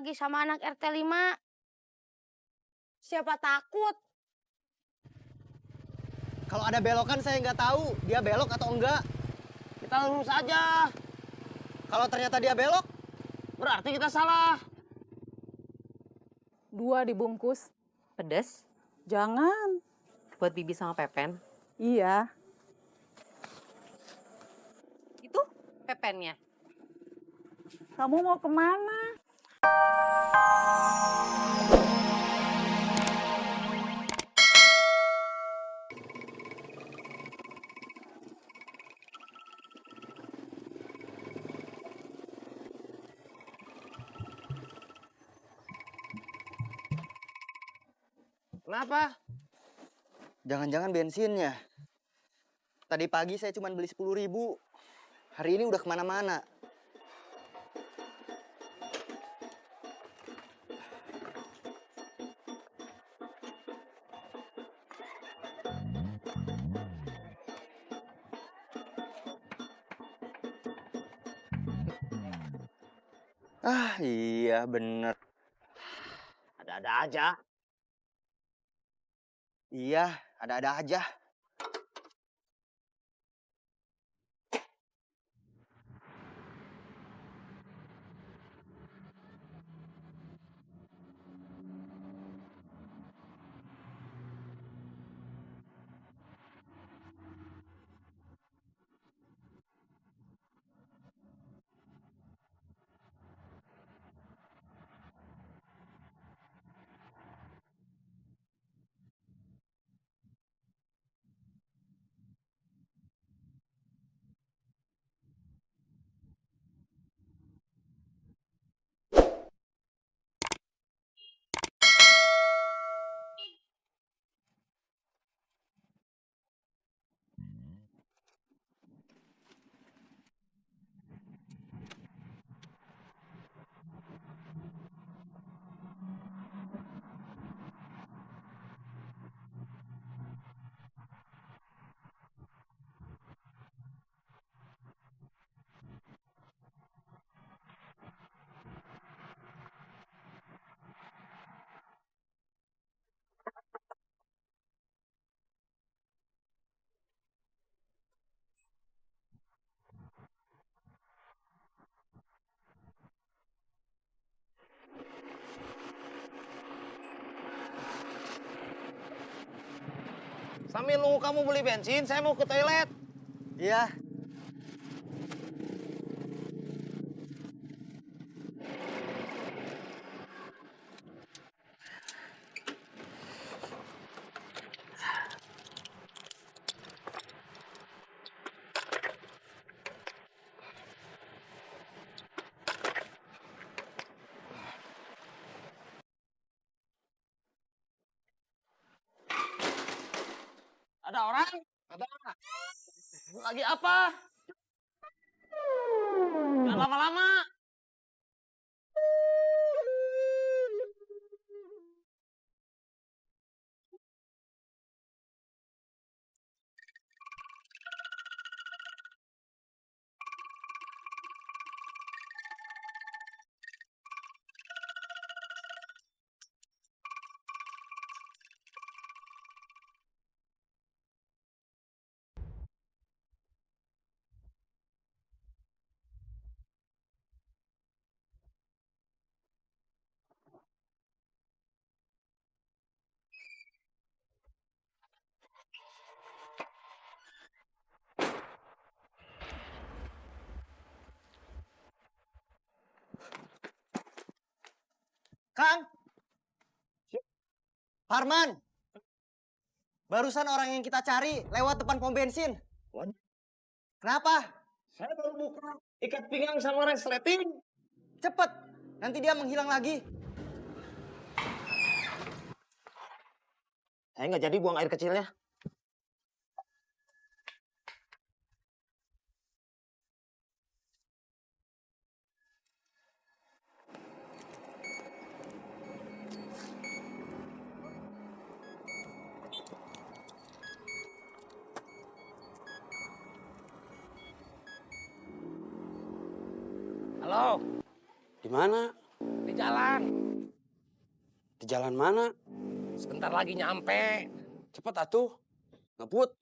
lagi sama anak RT 5. Siapa takut? Kalau ada belokan saya nggak tahu dia belok atau enggak. Kita lurus aja. Kalau ternyata dia belok, Berarti kita salah. 2 dibungkus. Pedes? Jangan. Buat Bibi sama Pepen? Iya. Itu Pepennya? Kamu mau kemana? Kenapa? jangan-jangan bensinnya. Tadi pagi saya cuma beli 10.000. Hari ini udah kemana-mana. Ah iya bener. Ada-ada aja. Iya, ada-ada aja. Sambil nunggu kamu beli bensin, saya mau ke toilet. Iya. Ada orang? Ada. Lagi apa? Jangan lama-lama. Kang. Parman. Barusan orang yang kita cari lewat depan pom bensin. Waduh. Kenapa? Saya baru buka ikat pinggang sama resleting. Cepet, nanti dia menghilang lagi. Saya nggak jadi buang air kecilnya. Halo, Di mana? di jalan. Di jalan mana? Sebentar lagi nyampe. Cepet atuh. Ngebut.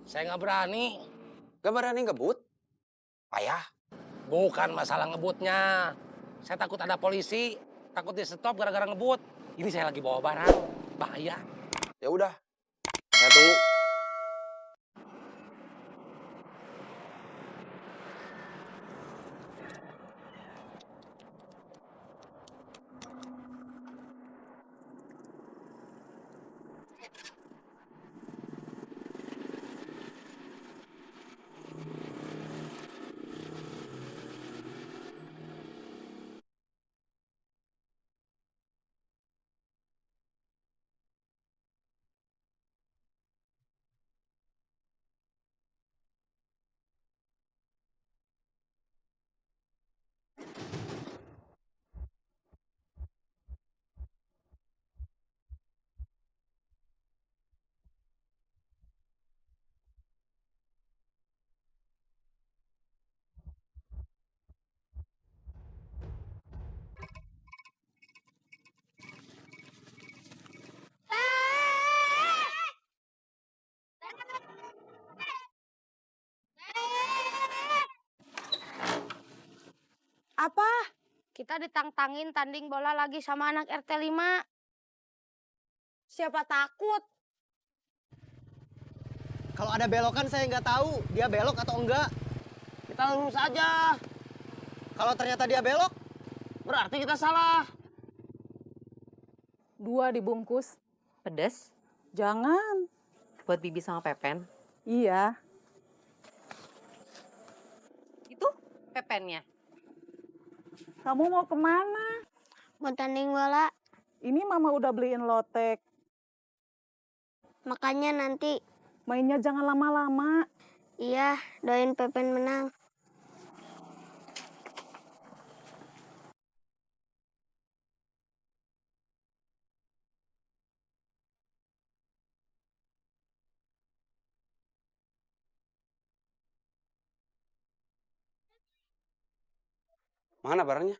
Saya nggak berani. Gak berani ngebut? Payah. Bukan masalah ngebutnya. Saya takut ada polisi. Takut di stop gara-gara ngebut. Ini saya lagi bawa barang. Bahaya. Ya udah. Saya tunggu. Apa? Kita ditantangin tanding bola lagi sama anak RT 5. Siapa takut? Kalau ada belokan saya nggak tahu dia belok atau enggak. Kita lurus aja. Kalau ternyata dia belok, Berarti kita salah. 2 dibungkus. Pedes? Jangan. Buat Bibi sama Pepen. Iya. Itu pepennya. Kamu mau kemana? Mau tanding bola. Ini mama udah beliin lotek. Makanya nanti, Mainnya jangan lama-lama. iya, doain Pepen menang. Mana barangnya?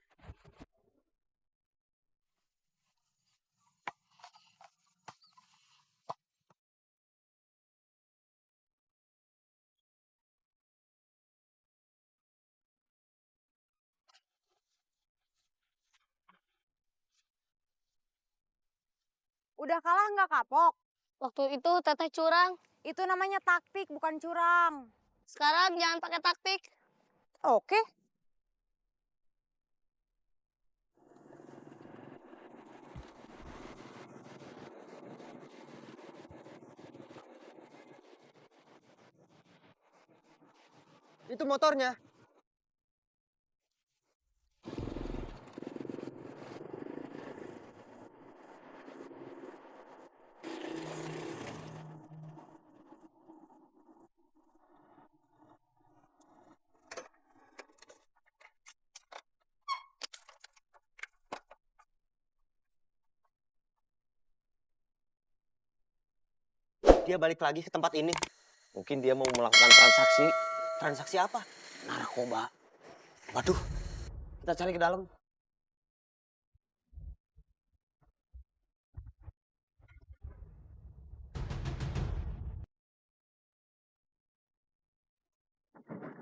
Udah kalah nggak kapok? Waktu itu teteh curang. Itu namanya taktik, bukan curang. Sekarang jangan pakai taktik. Oke. itu motornya. Dia balik lagi ke tempat ini. Mungkin dia mau melakukan transaksi Transaksi apa? narkoba. Waduh, Kita cari ke dalam.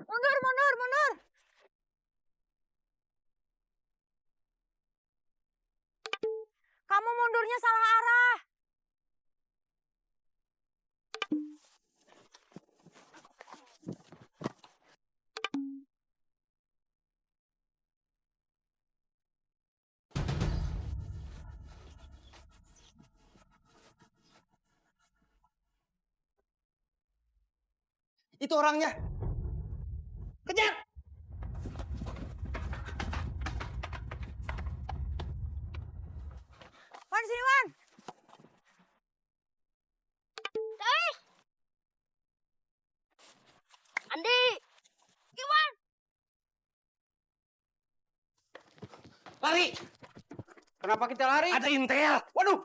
Mundur, mundur, mundur. Kamu mundurnya salah arah. itu orangnya. Kejar! Wan, sini Wan. Andi. Iwan. Lari! Kenapa kita lari? Ada intel. Waduh,